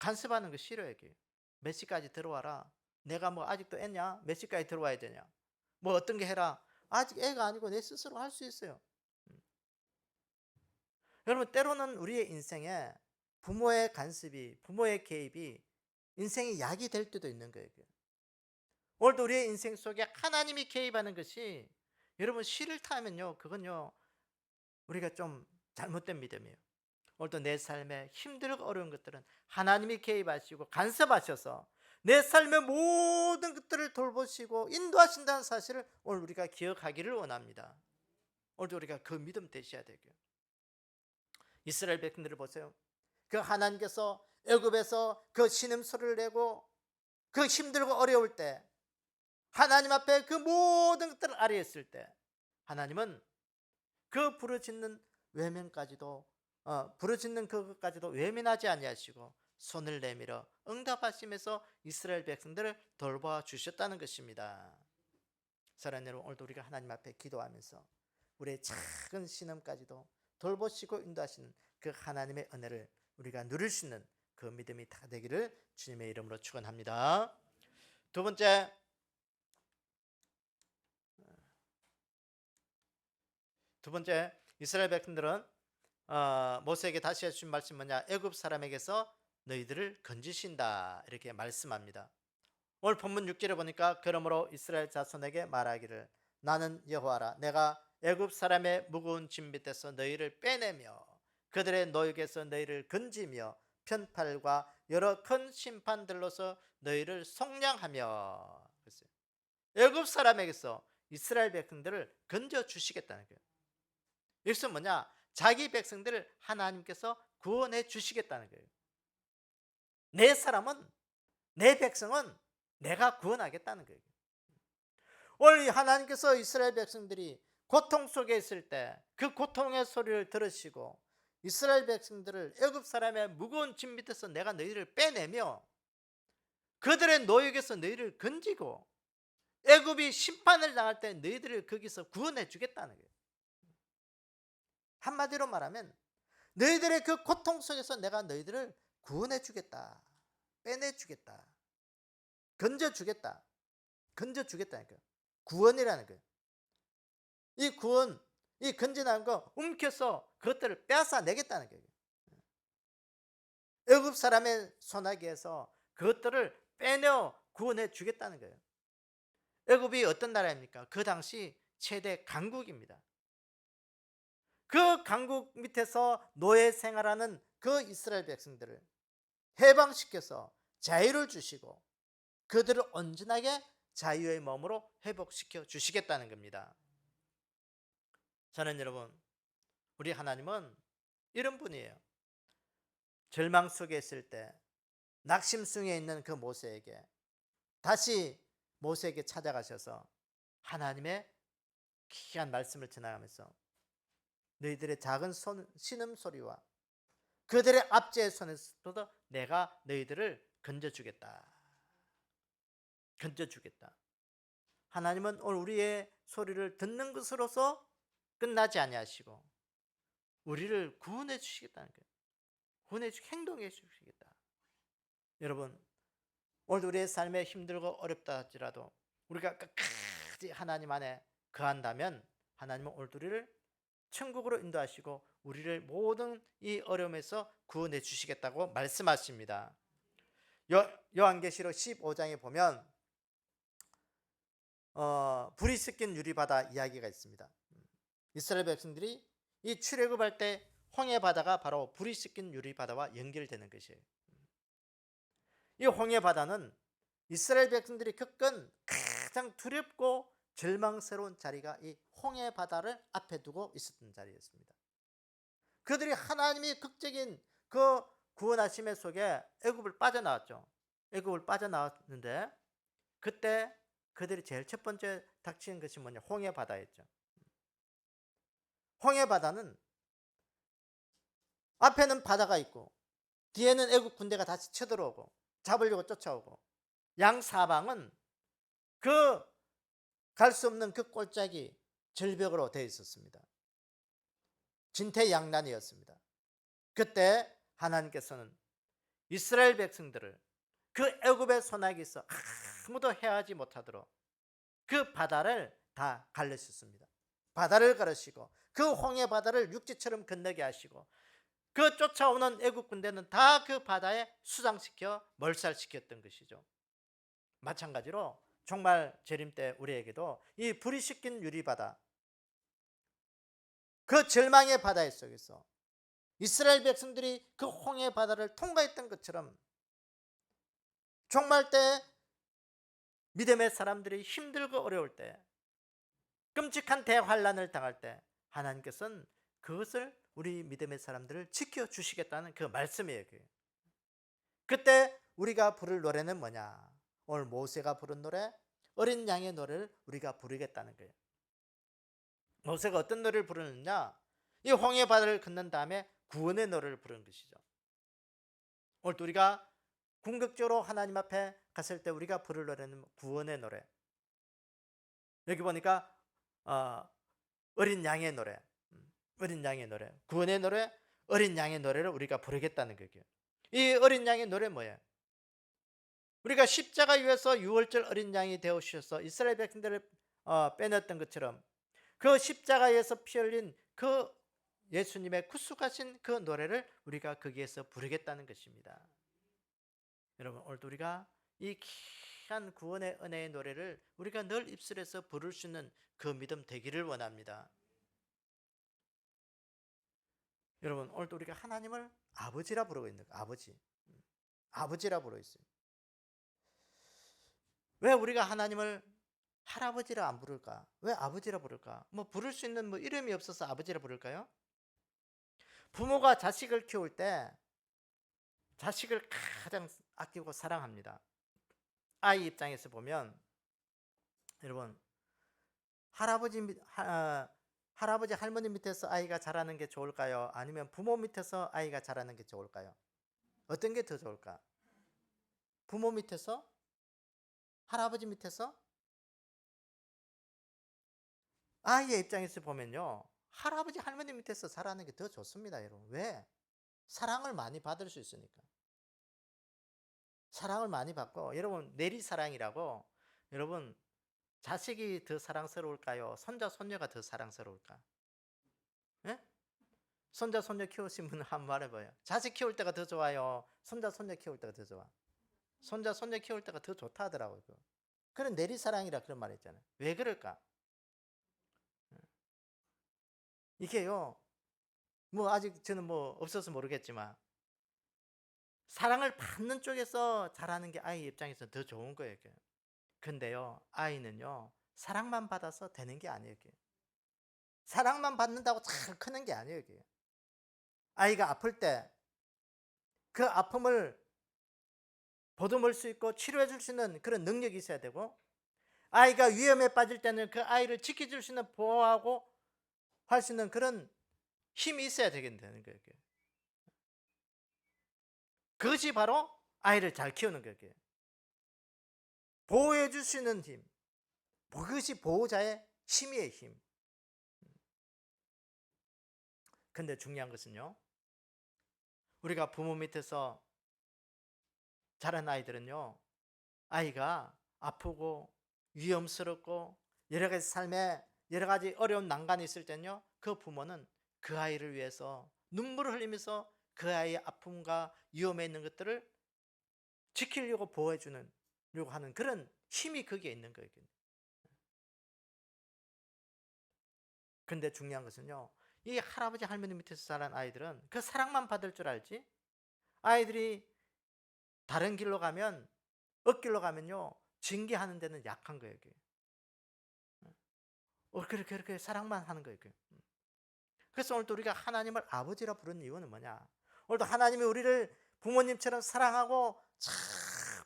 간섭하는 거 싫어요. 이게. 몇 시까지 들어와라. 내가 뭐 아직도 애냐? 몇 시까지 들어와야 되냐? 뭐 어떤 게 해라. 아직 애가 아니고 내 스스로 할 수 있어요. 음. 여러분, 때로는 우리의 인생에 부모의 간섭이, 부모의 개입이 인생의 약이 될 때도 있는 거예요. 오늘도 우리의 인생 속에 하나님이 개입하는 것이 여러분 싫다면요, 그건요 우리가 좀 잘못된 믿음이에요. 오늘도 내 삶에 힘들고 어려운 것들은 하나님이 개입하시고 간섭하셔서 내 삶의 모든 것들을 돌보시고 인도하신다는 사실을 오늘 우리가 기억하기를 원합니다. 오늘도 우리가 그 믿음 되셔야 되고요. 이스라엘 백성들을 보세요. 그 하나님께서 애굽에서 그 신음소리를 내고 그 힘들고 어려울 때 하나님 앞에 그 모든 것들을 아뢰었을 때 하나님은 그 부르짖는 외면까지도 부르짖는 그것까지도 외면하지 아니하시고 손을 내밀어 응답하시면서 이스라엘 백성들을 돌봐 주셨다는 것입니다. 사랑하는 여러분, 오늘도 우리가 하나님 앞에 기도하면서 우리의 작은 신음까지도 돌보시고 인도하시는 그 하나님의 은혜를 우리가 누릴 수 있는 그 믿음이 다 되기를 주님의 이름으로 축원합니다. 두 번째, 이스라엘 백성들은 모세에게 다시 해주신 말씀 뭐냐? 애굽 사람에게서 너희들을 건지신다 이렇게 말씀합니다. 오늘 본문 6절에 보니까 그러므로 이스라엘 자손에게 말하기를 나는 여호와라 내가 애굽 사람의 무거운 짐 밑에서 너희를 빼내며 그들의 노역에서 너희를 건지며 편팔과 여러 큰 심판들로서 너희를 속량하며. 애굽 사람에게서 이스라엘 백성들을 건져 주시겠다는 거예요. 여기서 뭐냐? 자기 백성들을 하나님께서 구원해 주시겠다는 거예요. 내 사람은, 내 백성은 내가 구원하겠다는 거예요. 오늘 하나님께서 이스라엘 백성들이 고통 속에 있을 때 그 고통의 소리를 들으시고 이스라엘 백성들을 애굽 사람의 무거운 짐 밑에서 내가 너희를 빼내며 그들의 노역에서 너희를 건지고 애굽이 심판을 당할 때 너희들을 거기서 구원해 주겠다는 거예요. 한마디로 말하면 너희들의 그 고통 속에서 내가 너희들을 구원해 주겠다, 빼내 주겠다, 건져 주겠다, 건져 주겠다는 거예요. 구원이라는 거예요. 이 구원, 이 건져나는 거 움켜서 그것들을 빼앗아 내겠다는 거예요. 애굽 사람의 손아귀에서 그것들을 빼내어 구원해 주겠다는 거예요. 애굽이 어떤 나라입니까? 그 당시 최대 강국입니다. 그 강국 밑에서 노예 생활하는 그 이스라엘 백성들을 해방시켜서 자유를 주시고 그들을 온전하게 자유의 몸으로 회복시켜 주시겠다는 겁니다. 저는 여러분, 우리 하나님은 이런 분이에요. 절망 속에 있을 때 낙심성에 있는 그 모세에게 다시 모세에게 찾아가셔서 하나님의 귀한 말씀을 전하면서 너희들의 작은 신음소리와 그들의 압제의 손에서도 내가 너희들을 건져주겠다. 건져주겠다. 하나님은 오늘 우리의 소리를 듣는 것으로서 끝나지 아니하시고 우리를 구원해 주시겠다는 거예요. 구원해 주시고 행동해 주시겠다. 여러분, 오늘 우리의 삶에 힘들고 어렵다 할지라도 우리가 끝까지 하나님 안에 거한다면 하나님은 오늘 우리를 천국으로 인도하시고 우리를 모든 이 어려움에서 구원해 주시겠다고 말씀하십니다. 요한계시록 15장에 보면 불이 섞인 유리바다 이야기가 있습니다. 이스라엘 백성들이 이 출애굽할 때 홍해 바다가 바로 불이 섞인 유리바다와 연결되는 것이에요. 이 홍해 바다는 이스라엘 백성들이 겪은 가장 두렵고 절망스러운 자리가 이 홍해 바다를 앞에 두고 있었던 자리였습니다. 그들이 하나님이 극적인 그 구원하심의 속에 애굽을 빠져나왔죠. 애굽을 빠져나왔는데 그때 그들이 제일 첫 번째 닥치는 것이 뭐냐? 홍해 바다였죠. 홍해 바다는 앞에는 바다가 있고 뒤에는 애굽 군대가 다시 쳐들어오고 잡으려고 쫓아오고 양사방은 그 갈 수 없는 그 골짜기 절벽으로 되어 있었습니다. 진퇴양난이었습니다. 그때 하나님께서는 이스라엘 백성들을 그 애굽의 소나기에서 아무도 해하지 못하도록 그 바다를 다 갈르셨습니다. 바다를 가르시고 그 홍해 바다를 육지처럼 건너게 하시고 그 쫓아오는 애국 군대는 다 그 바다에 수장시켜 몰살시켰던 것이죠. 마찬가지로 종말 재림 때 우리에게도 이 불이 씻긴 유리바다, 그 절망의 바다 속에서 이스라엘 백성들이 그 홍해 바다를 통과했던 것처럼 종말 때 믿음의 사람들이 힘들고 어려울 때, 끔찍한 대환란을 당할 때 하나님께서는 그것을 우리 믿음의 사람들을 지켜주시겠다는 그 말씀이에요. 그때 우리가 부를 노래는 뭐냐? 오늘 모세가 부른 노래, 어린 양의 노래를 우리가 부르겠다는 거예요. 모세가 어떤 노래를 부르느냐? 이 홍해 바다를 건넌 다음에 구원의 노래를 부르는 것이죠. 오늘 우리가 궁극적으로 하나님 앞에 갔을 때 우리가 부를 노래는 구원의 노래. 여기 보니까 어린 양의 노래, 어린 양의 노래, 구원의 노래, 어린 양의 노래를 우리가 부르겠다는 거예요. 이 어린 양의 노래 뭐예요? 우리가 십자가 위에서 유월절 어린 양이 되어주셔서 이스라엘 백성들을 빼냈던 것처럼 그 십자가에서 피 흘린 그 예수님의 구속하신 그 노래를 우리가 거기에서 부르겠다는 것입니다. 여러분, 오늘 우리가 이 귀한 구원의 은혜의 노래를 우리가 늘 입술에서 부를 수 있는 그 믿음 되기를 원합니다. 여러분, 오늘 우리가 하나님을 아버지라 부르고 있는 거예요. 아버지라 부르고 있어요. 왜 우리가 하나님을 할아버지라 안 부를까? 왜 아버지라 부를까? 부를 수 있는 이름이 없어서 아버지라 부를까요? 부모가 자식을 키울 때 자식을 가장 아끼고 사랑합니다. 아이 입장에서 보면 여러분, 할아버지 할머니 밑에서 아이가 자라는 게 좋을까요? 아니면 부모 밑에서 아이가 자라는 게 좋을까요? 어떤 게 더 좋을까? 부모 밑에서? 할아버지 밑에서? 아이의 입장에서 보면요, 할아버지 할머니 밑에서 자라는 게 더 좋습니다. 여러분, 왜? 사랑을 많이 받을 수 있으니까. 사랑을 많이 받고, 여러분, 내리사랑이라고, 여러분, 자식이 더 사랑스러울까요? 손자 손녀가 더 사랑스러울까? 예? 손자 손녀 키우신 분은 한번 말해봐요. 자식 키울 때가 더 좋아요? 손자 손녀 키울 때가 더 좋아? 손자 손녀 키울 때가 더 좋다 하더라고요. 그런 내리사랑이라 그런 말 있잖아요. 왜 그럴까? 이게요, 아직 저는 없어서 모르겠지만 사랑을 받는 쪽에서 자라는 게 아이 입장에서 더 좋은 거예요. 근데요, 아이는요, 사랑만 받아서 되는 게 아니에요. 사랑만 받는다고 잘 크는 게 아니에요. 아이가 아플 때 그 아픔을 보듬을 수 있고 치료해 줄 수 있는 그런 능력이 있어야 되고, 아이가 위험에 빠질 때는 그 아이를 지켜줄 수 있는, 보호하고 할 수 있는 그런 힘이 있어야 되겠다는 거예요. 그것이 바로 아이를 잘 키우는 거예요. 보호해 줄 수 있는 힘, 그것이 보호자의 힘이에요. 힘. 근데 중요한 것은요, 우리가 부모 밑에서 자란 아이들은요, 아이가 아프고 위험스럽고 여러 가지 삶에 여러 가지 어려운 난관이 있을 때는요, 그 부모는 그 아이를 위해서 눈물을 흘리면서 그 아이의 아픔과 위험에 있는 것들을 지키려고 보호해 주려고 하는 그런 힘이 거기에 있는 거예요. 근데 중요한 것은요, 이 할아버지 할머니 밑에서 자란 아이들은 그 사랑만 받을 줄 알지, 아이들이 다른 길로 가면, 엇길로 가면요, 징계하는 데는 약한 거예요. 그렇게 사랑만 하는 거예요. 그래서 오늘도 우리가 하나님을 아버지라 부르는 이유는 뭐냐? 오늘도 하나님이 우리를 부모님처럼 사랑하고 참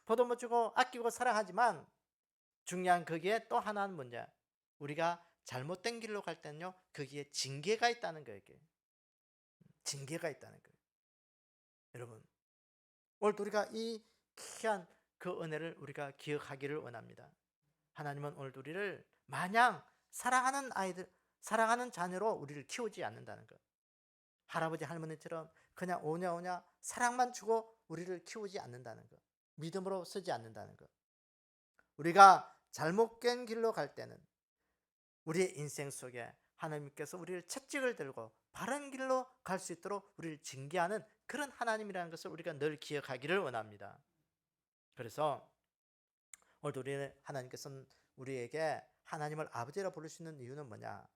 보듬어주고 아끼고 사랑하지만, 중요한 거기에 또 하나는 뭐냐? 우리가 잘못된 길로 갈 때는요, 거기에 징계가 있다는 거예요. 징계가 있다는 거예요. 여러분, 오늘도 우리가 이 귀한 그 은혜를 우리가 기억하기를 원합니다. 하나님은 오늘도 우리를 마냥 사랑하는 아이들, 사랑하는 자녀로 우리를 키우지 않는다는 것. 할아버지 할머니처럼 그냥 오냐 오냐 사랑만 주고 우리를 키우지 않는다는 것, 믿음으로 서지 않는다는 것. 우리가 잘못된 길로 갈 때는 우리의 인생 속에 하나님께서 우리를 채찍을 들고 바른 길로 갈 수 있도록 우리를 징계하는 그런 하나님이라는 것을 우리가 늘 기억하기를 원합니다. 그래서 오늘 우리는 하나님께서는 우리에게 하나님을 아버지라 부를 수 있는 이유는 뭐냐?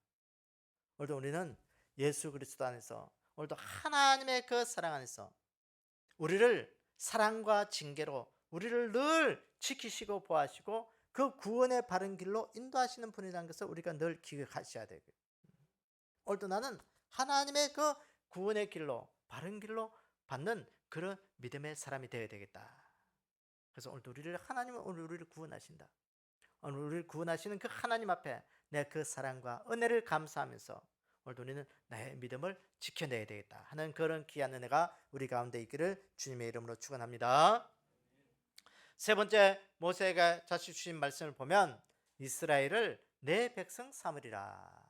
오늘도 우리는 예수 그리스도 안에서, 오늘도 하나님의 그 사랑 안에서 우리를 사랑과 징계로 우리를 늘 지키시고 보호하시고 그 구원의 바른 길로 인도하시는 분이라는 것을 우리가 늘 기억하셔야 되고요. 오늘도 나는 하나님의 그 구원의 길로 바른 길로 받는 그런 믿음의 사람이 되어야 되겠다. 그래서 오늘도 하나님은 오늘 우리를 구원하신다. 오늘 우리를 구원하시는 그 하나님 앞에 내 그 사랑과 은혜를 감사하면서 오늘도 우리는 나의 믿음을 지켜내야 되겠다 하는 그런 귀한 은혜가 우리 가운데 있기를 주님의 이름으로 축원합니다. 세 번째, 모세가 자신 주신 말씀을 보면 이스라엘을 내 백성 삼으리라.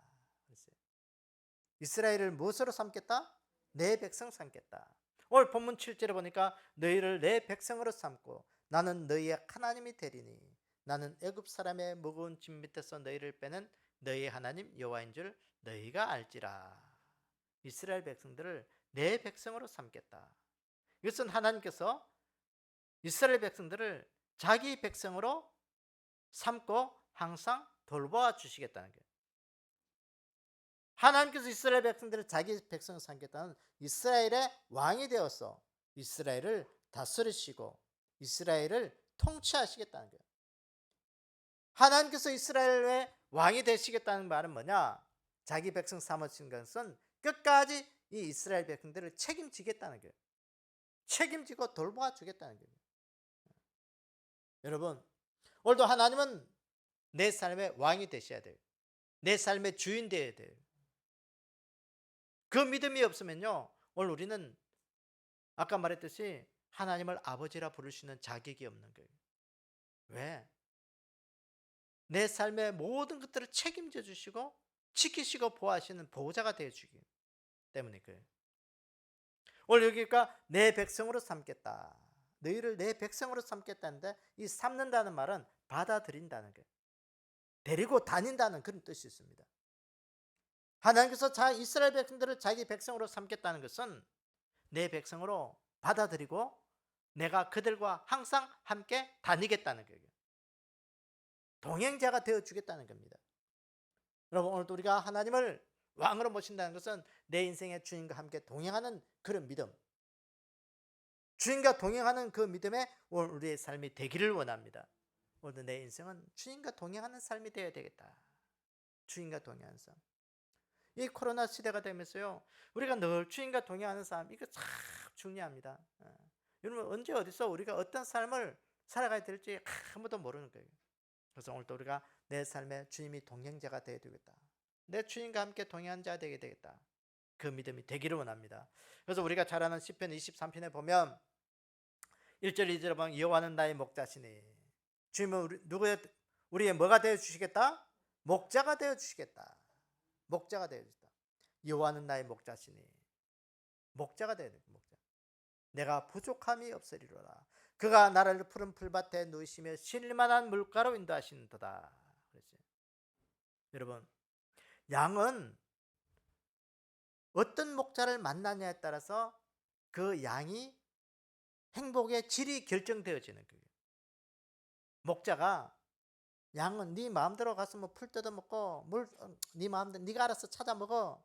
이스라엘을 무엇으로 삼겠다? 내 백성 삼겠다. 오늘 본문 7절에 보니까 너희를 내 백성으로 삼고 나는 너희의 하나님이 되리니 나는 애굽 사람의 무거운 짐 밑에서 너희를 빼는 너희의 하나님 여호와인 줄 너희가 알지라. 이스라엘 백성들을 내 백성으로 삼겠다. 이것은 하나님께서 이스라엘 백성들을 자기 백성으로 삼고 항상 돌보아 주시겠다는 거예요. 하나님께서 이스라엘 백성들을 자기 백성으로 삼겠다는 이스라엘의 왕이 되어서 이스라엘을 다스리시고 이스라엘을 통치하시겠다는 거예요. 하나님께서 이스라엘의 왕이 되시겠다는 말은 뭐냐? 자기 백성 삼으신 것은 끝까지 이 이스라엘 백성들을 책임지겠다는 거예요. 책임지고 돌보아 주겠다는 거예요. 여러분, 오늘도 하나님은 내 삶의 왕이 되셔야 돼요. 내 삶의 주인 되어야 돼요. 그 믿음이 없으면요, 오늘 우리는 아까 말했듯이 하나님을 아버지라 부르시는 자격이 없는 거예요. 왜? 내 삶의 모든 것들을 책임져 주시고 지키시고 보호하시는 보호자가 되어 주기 때문에 그래요. 오늘 여기가 내 백성으로 삼겠다. 너희를 내 백성으로 삼겠다는데 이 삼는다는 말은 받아들인다는 거예요. 데리고 다닌다는 그런 뜻이 있습니다. 하나님께서 이스라엘 백성들을 자기 백성으로 삼겠다는 것은 내 백성으로 받아들이고 내가 그들과 항상 함께 다니겠다는 거예요. 동행자가 되어주겠다는 겁니다. 여러분, 오늘도 우리가 하나님을 왕으로 모신다는 것은 내 인생의 주님과 함께 동행하는 그런 믿음, 주님과 동행하는 그 믿음에 오늘 우리의 삶이 되기를 원합니다. 오늘 내 인생은 주님과 동행하는 삶이 되어야 되겠다. 주님과 동행하는 삶. 이 코로나 시대가 되면서요, 우리가 늘 주님과 동행하는 삶, 이거 참 중요합니다. 여러분, 언제 어디서 우리가 어떤 삶을 살아가야 될지 아무도 모르는 거예요. 그래서 오늘도 우리가 내 삶에 주님이 동행자가 되어야 되겠다. 내 주님과 함께 동행한 자 되게 되겠다. 그 믿음이 되기를 원합니다. 그래서 우리가 잘 아는 시편 23편에 보면 1절 2절에 보면 여호와는 나의 목자시니 주님은 우리의 뭐가 되어 주시겠다? 목자가 되어 주시겠다. 목자가 되어 주시다. 여호와는 나의 목자시니 목자가 되어야 돼. 목자. 내가 부족함이 없으리로라. 그가 나를 푸른 풀밭에 누이시며 쉴만한 물가로 인도하시는도다. 그렇지. 여러분, 양은 어떤 목자를 만나냐에 따라서 그 양이 행복의 질이 결정되어지는 거예요. 목자가 양은 네 마음대로 가서 뭐 풀 뜯어 먹고 네 마음대로 네가 알아서 찾아 먹어.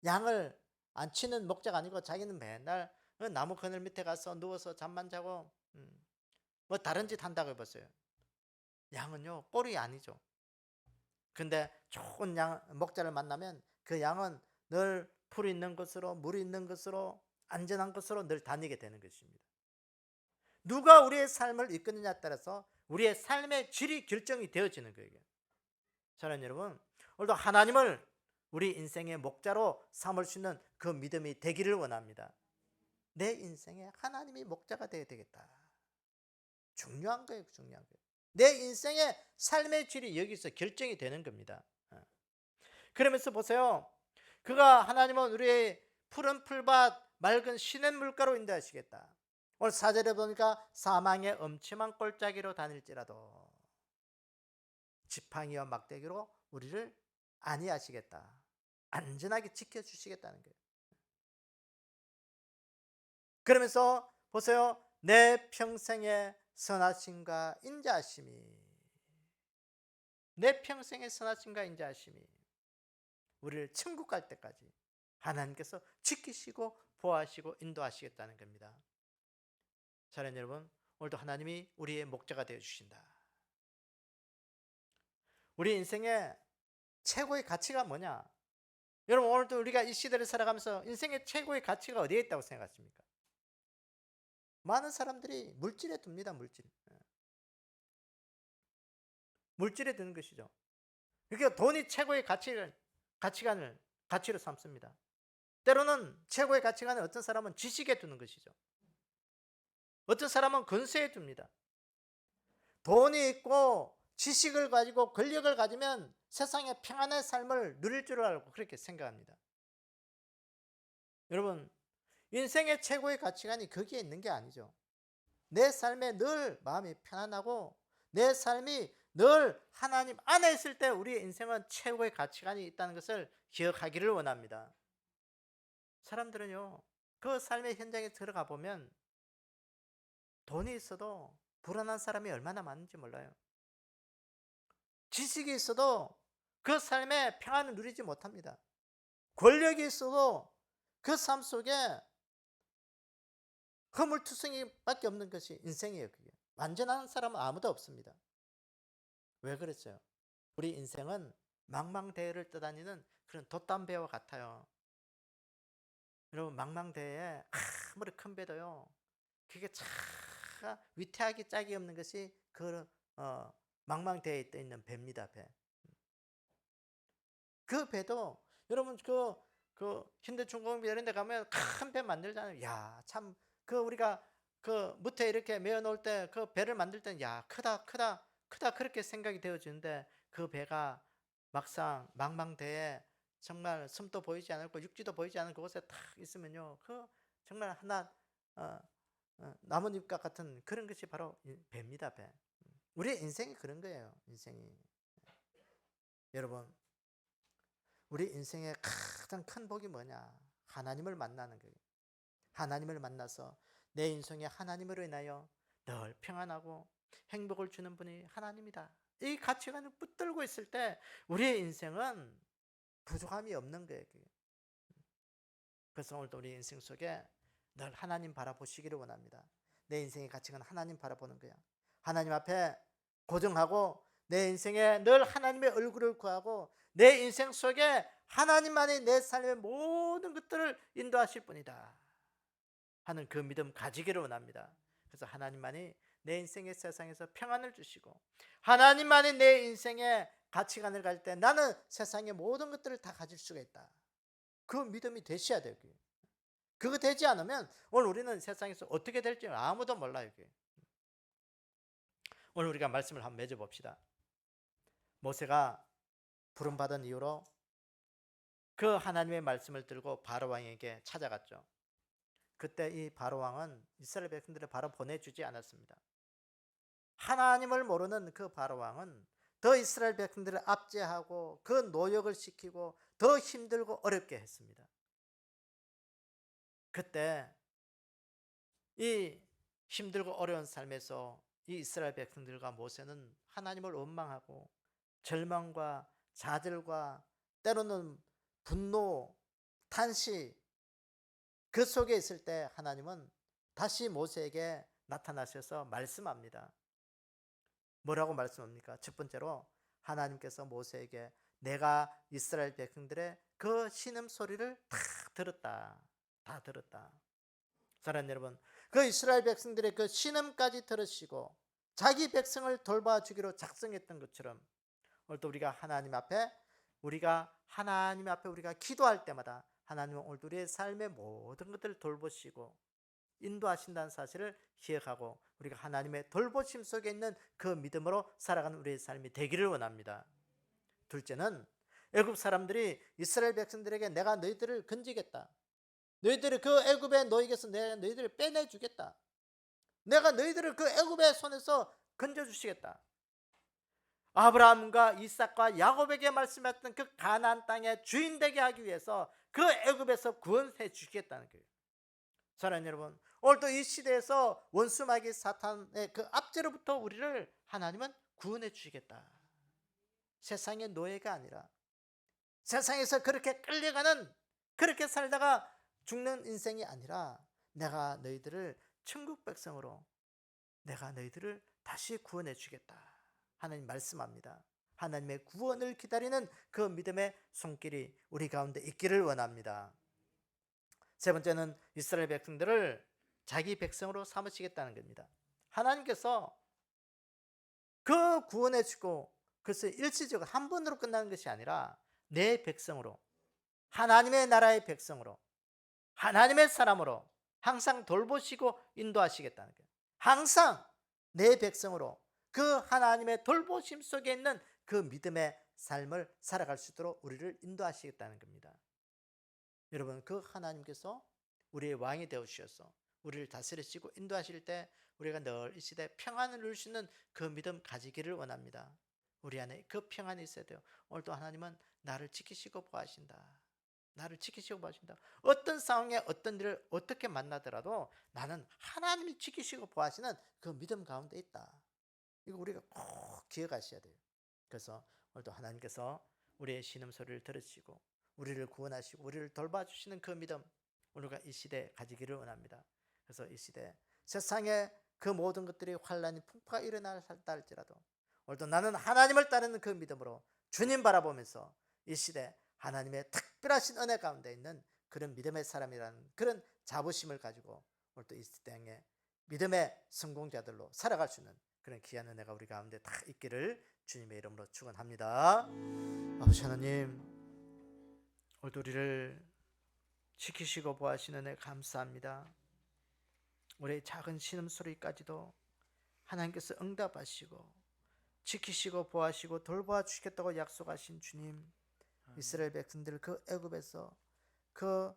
양을 안 치는 목자가 아니고 자기는 맨날 나무 그늘 밑에 가서 누워서 잠만 자고 뭐 다른 짓 한다고 해봤어요. 양은요 꼴이 아니죠. 근데 좋은 목자를 만나면 그 양은 늘 풀 있는 곳으로 물 있는 곳으로 안전한 곳으로 늘 다니게 되는 것입니다. 누가 우리의 삶을 이끄느냐에 따라서 우리의 삶의 질이 결정이 되어지는 거예요. 사랑하는 여러분, 오늘도 하나님을 우리 인생의 목자로 삼을 수 있는 그 믿음이 되기를 원합니다. 내 인생에 하나님이 목자가 되어야 되겠다. 중요한 거예요. 중요한 거예요. 내 인생의 삶의 질이 여기서 결정이 되는 겁니다. 그러면서 보세요. 하나님은 우리의 푸른 풀밭 맑은 시냇물가로 인도하시겠다. 오늘 4절에 보니까 사망의 엄침한 골짜기로 다닐지라도 지팡이와 막대기로 우리를 안위하시겠다. 안전하게 지켜주시겠다는 거예요. 그러면서 보세요. 내 평생의 선하심과 인자하심이, 내 평생의 선하심과 인자하심이 우리를 천국 갈 때까지 하나님께서 지키시고 보호하시고 인도하시겠다는 겁니다. 사랑하는 여러분, 오늘도 하나님이 우리의 목자가 되어 주신다. 우리 인생의 최고의 가치가 뭐냐? 여러분, 오늘도 우리가 이 시대를 살아가면서 인생의 최고의 가치가 어디에 있다고 생각하십니까? 많은 사람들이 물질에 둡니다. 물질에 드는 것이죠. 그러니까 돈이 최고의 가치로 삼습니다. 때로는 최고의 가치관을 어떤 사람은 지식에 두는 것이죠. 어떤 사람은 권세에 둡니다. 돈이 있고 지식을 가지고 권력을 가지면 세상의 평안의 삶을 누릴 줄 알고 그렇게 생각합니다. 여러분, 인생의 최고의 가치관이 거기에 있는 게 아니죠. 내 삶에 늘 마음이 편안하고 내 삶이 늘 하나님 안에 있을 때 우리의 인생은 최고의 가치관이 있다는 것을 기억하기를 원합니다. 사람들은요, 그 삶의 현장에 들어가 보면 돈이 있어도 불안한 사람이 얼마나 많은지 몰라요. 지식이 있어도 그 삶에 평안을 누리지 못합니다. 권력이 있어도 그 삶 속에 허물투성이밖에 없는 것이 인생이에요. 그게. 완전한 사람은 아무도 없습니다. 왜 그랬어요? 우리 인생은 망망대해를 떠다니는 그런 돛담배와 같아요. 여러분, 망망대해에 아무리 큰 배도요, 그게 참 위태하기 짝이 없는 것이 그 망망대해에 떠 있는 배입니다. 배. 그 배도 여러분 그 현대중공업 이런 데 가면 큰 배 만들잖아요. 야, 참 그 우리가 그 무태 이렇게 메어 놓을 때 그 배를 만들 때는 야, 크다 그렇게 생각이 되어지는데 그 배가 막상 망망대해 정말 섬도 보이지 않고 육지도 보이지 않은 그곳에 딱 있으면요, 그 정말 하나 나뭇잎과 같은 그런 것이 바로 배입니다. 배. 우리의 인생이 그런 거예요. 인생이. 여러분, 우리 인생의 가장 큰 복이 뭐냐? 하나님을 만나는 거예요. 하나님을 만나서 내 인생에 하나님으로 인하여 늘 평안하고 행복을 주는 분이 하나님이다. 이 가치관을 붙들고 있을 때 우리의 인생은 부족함이 없는 거예요. 그래서 오늘도 우리 인생 속에 늘 하나님 바라보시기를 원합니다. 내 인생의 가치관은 하나님 바라보는 거야. 하나님 앞에 고정하고 내 인생에 늘 하나님의 얼굴을 구하고 내 인생 속에 하나님만이 내 삶의 모든 것들을 인도하실 분이다 하는 그 믿음 가지기를 원합니다. 그래서 하나님만이 내 인생의 세상에서 평안을 주시고 하나님만이 내 인생의 가치관을 가질 때 나는 세상의 모든 것들을 다 가질 수가 있다. 그 믿음이 되셔야 돼요. 그거 되지 않으면 오늘 우리는 세상에서 어떻게 될지 아무도 몰라요. 오늘 우리가 말씀을 한번 맺어봅시다. 모세가 부름받은 이후로 그 하나님의 말씀을 들고 바로왕에게 찾아갔죠. 그때 이 바로왕은 이스라엘 백성들을 바로 보내주지 않았습니다. 하나님을 모르는 그 바로왕은 더 이스라엘 백성들을 압제하고 그 노역을 시키고 더 힘들고 어렵게 했습니다. 그때 이 힘들고 어려운 삶에서 이 이스라엘 백성들과 모세는 하나님을 원망하고 절망과 좌절과 때로는 분노, 탄식 그 속에 있을 때 하나님은 다시 모세에게 나타나셔서 말씀합니다. 뭐라고 말씀합니까? 첫 번째로 하나님께서 모세에게 내가 이스라엘 백성들의 그 신음소리를 다 들었다. 사랑하는 여러분, 그 이스라엘 백성들의 그 신음까지 들으시고 자기 백성을 돌봐주기로 작성했던 것처럼 오늘도 우리가 하나님 앞에 우리가 기도할 때마다 하나님은 오늘도 우리의 삶의 모든 것들을 돌보시고 인도하신다는 사실을 기억하고 우리가 하나님의 돌보심 속에 있는 그 믿음으로 살아가는 우리의 삶이 되기를 원합니다. 둘째는 애굽 사람들이 이스라엘 백성들에게 내가 너희들을 건지겠다. 너희들이 그 애굽의 노예에게서 내가 너희들을 빼내주겠다. 내가 너희들을 그 애굽의 손에서 건져주시겠다. 아브라함과 이삭과 야곱에게 말씀했던 그 가나안 땅의 주인 되게 하기 위해서 그 애굽에서 구원해 주시겠다는 거예요. 사랑하는 여러분, 오늘도 이 시대에서 원수마귀 사탄의 그 압제로부터 우리를 하나님은 구원해 주시겠다. 세상의 노예가 아니라 세상에서 그렇게 끌려가는, 그렇게 살다가 죽는 인생이 아니라 내가 너희들을 천국 백성으로, 내가 너희들을 다시 구원해 주겠다. 하나님 말씀합니다. 하나님의 구원을 기다리는 그 믿음의 손길이 우리 가운데 있기를 원합니다. 세 번째는 이스라엘 백성들을 자기 백성으로 삼으시겠다는 겁니다. 하나님께서 그 구원해 주고, 그래서 일시적으로 한 번으로 끝나는 것이 아니라 내 백성으로, 하나님의 나라의 백성으로, 하나님의 사람으로 항상 돌보시고 인도하시겠다는 거예요. 항상 내 백성으로 그 하나님의 돌보심 속에 있는 그 믿음의 삶을 살아갈 수 있도록 우리를 인도하시겠다는 겁니다. 여러분, 그 하나님께서 우리의 왕이 되어주셔서 우리를 다스리시고 인도하실 때 우리가 늘 이 시대에 평안을 누릴 수 있는 그 믿음 가지기를 원합니다. 우리 안에 그 평안이 있어야 돼요. 오늘도 하나님은 나를 지키시고 보하신다. 나를 지키시고 보하신다. 어떤 상황에 어떤 일을 어떻게 만나더라도 나는 하나님이 지키시고 보하시는 그 믿음 가운데 있다. 이거 우리가 꼭 기억하셔야 돼요. 그래서 오늘도 하나님께서 우리의 신음소리를 들으시고 우리를 구원하시고 우리를 돌봐주시는 그 믿음, 우리가 이 시대에 가지기를 원합니다. 그래서 이 시대 세상에 그 모든 것들이 환란이 풍파가 일어날 할지라도 오늘도 나는 하나님을 따르는 그 믿음으로 주님 바라보면서 이 시대 하나님의 특별하신 은혜 가운데 있는 그런 믿음의 사람이라는 그런 자부심을 가지고 오늘도 이 땅에 믿음의 성공자들로 살아갈 수 있는 그런 귀한 은혜가 우리 가운데 다 있기를 주님의 이름으로 축원합니다. 아버지 하나님, 오늘도 우리를 지키시고 보호하시는 은혜 감사합니다. 우리의 작은 신음소리까지도 하나님께서 응답하시고 지키시고 보호하시고 돌보아 주시겠다고 약속하신 주님, 이스라엘 백성들 그 애굽에서 그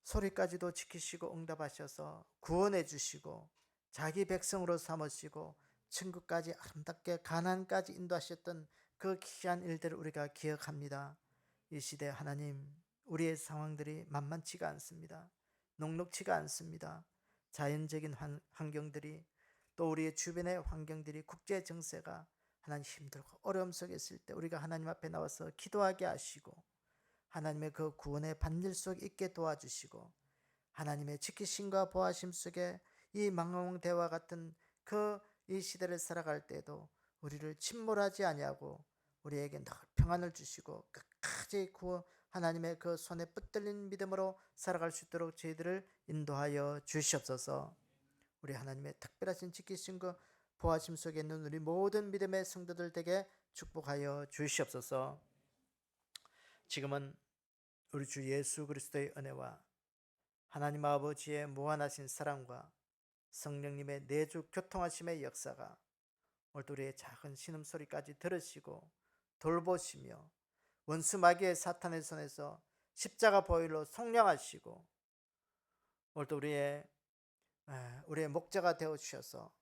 소리까지도 지키시고 응답하셔서 구원해 주시고 자기 백성으로 삼으시고 천국까지 아름답게 가나안까지 인도하셨던 그 귀한 일들을 우리가 기억합니다. 이 시대 하나님, 우리의 상황들이 만만치가 않습니다. 녹록치가 않습니다. 자연적인 환경들이, 또 우리의 주변의 환경들이, 국제 정세가 하나님 힘들고 어려움 속에 있을 때 우리가 하나님 앞에 나와서 기도하게 하시고 하나님의 그 구원의 반일 속에 있게 도와주시고 하나님의 지키심과 보호하심 속에 이 망망대와 같은 그 이 시대를 살아갈 때도 우리를 침몰하지 아니하고 우리에게 늘 평안을 주시고 끝까지 하나님의 그 손에 붙들린 믿음으로 살아갈 수 있도록 저희들을 인도하여 주시옵소서. 우리 하나님의 특별하신 지키심과 보호하심 속에 있는 우리 모든 믿음의 성도들 되게 축복하여 주시옵소서. 지금은 우리 주 예수 그리스도의 은혜와 하나님 아버지의 무한하신 사랑과 성령님의 내주 교통하심의 역사가 오늘도 우리의 작은 신음소리까지 들으시고 돌보시며 원수 마귀의 사탄의 손에서 십자가 보혈로 속량하시고 오늘도 우리의 목자가 되어 주셔서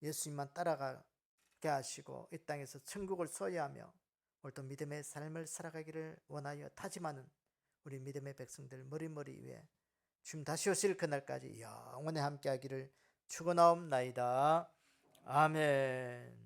예수님만 따라가게 하시고 이 땅에서 천국을 소유하며 오늘도 믿음의 삶을 살아가기를 원하여 다짐하는 우리 믿음의 백성들 머리머리 위에 주님 다시 오실 그날까지 영원히 함께하기를 축원하옵나이다. 아멘.